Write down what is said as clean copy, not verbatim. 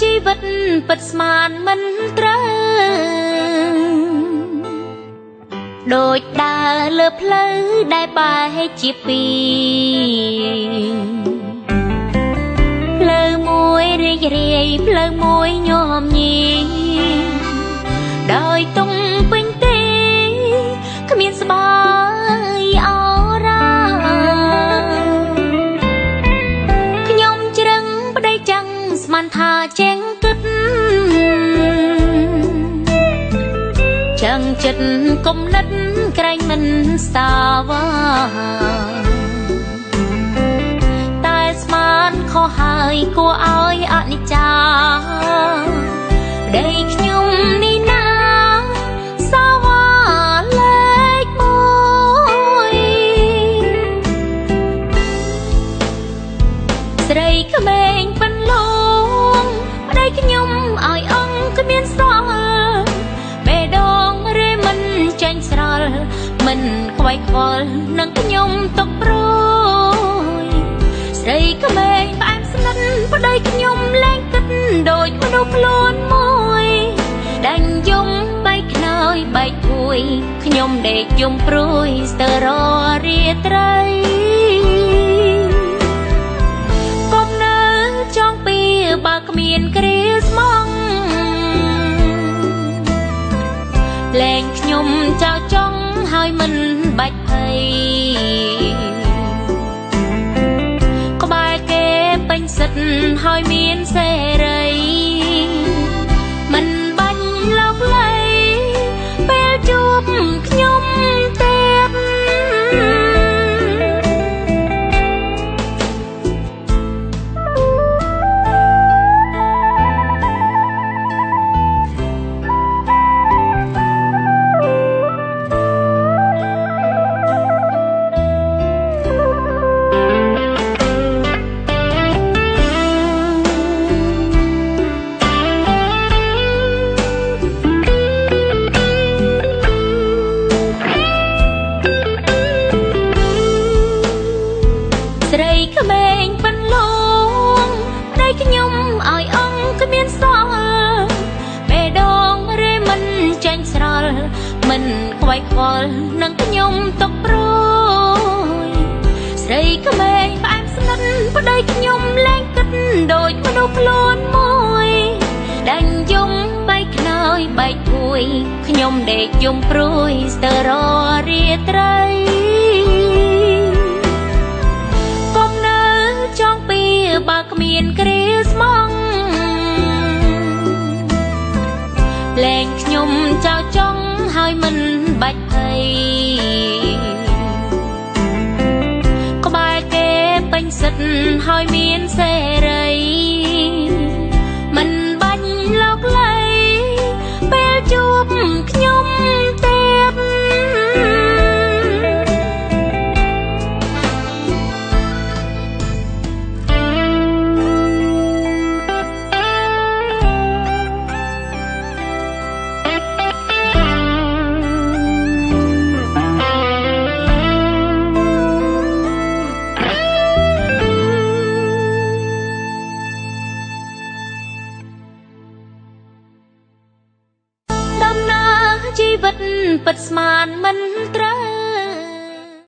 ជីវិតពិតស្មានមិនត្រូវដូចដើរលើផ្លូវដែលបែកជាពីរផ្លូវមួយរីករាយផ្លូវមួយញោមញីដោយទុំពេញទេគ្មានស្បាយអរ៉ាខ្ញុំជ្រឹងប្តីចាំងស្មានថាចេងគិតចឹងចិត្តគំនិតក្រែងមិនសាវាតែស្មានខុសហើយគួរឲ្យអនិច្ចាដីខ្ញុំនេះណាសាវាលេខមួយស្រីក្មេងប៉ិនលងប្តីខ្ញុំឲ្យអង្គគ្មានសល់បេដងរេមិនចាញ់ស្រាល់មិនខ្វាយខ្វល់នឹងខ្ញុំຕົកព្រួយស្រីក្មេងផ្អែមស្និទ្ធប្តីខ្ញុំលែងគិតដូចមនុស្សខ្លួនមួយដាញ់យំបែកខ្នើយបែកភួយខ្ញុំដេកយំព្រួយស្ទើររាត្រីកុំនៅចង់ពីបើគ្មានគ្រាស្មងលែងខ្ញុំចោលចង់ហើយមិនបាច់ភ័យក្បែរគេពេញសិទ្ធហើយមានសេរីមិនបាញ់លោកលៃពេលជួបខ្ញុំទៀតស្រីក្មេងប៉ិនលងប្តីខ្ញុំឲ្យអង្គគ្មានសល់បេដងរេមិនចាញ់ស្រាល់មិនខ្វាយខ្វល់នឹងខ្ញុំຕົកព្រួយស្រីក្មេងផ្អែមស្និទ្ធប្តីខ្ញុំលែងគិតដូចមនុស្សខ្លួនមួយដាញ់យំបែកខ្នើយបែកភួយខ្ញុំដេកយំព្រួយស្ទើររាត្រីចង់ពីបើគ្មានគ្រាស្មងលែងខ្ញុំចោលចង់ហើយមិនបាច់ភ័យក្បែរគេពេញសិទ្ធហើយមានសេរីមិនបាញ់លោកលៃពេលជួបខ្ញុំទៀតជីវិតពិតស្មានមិន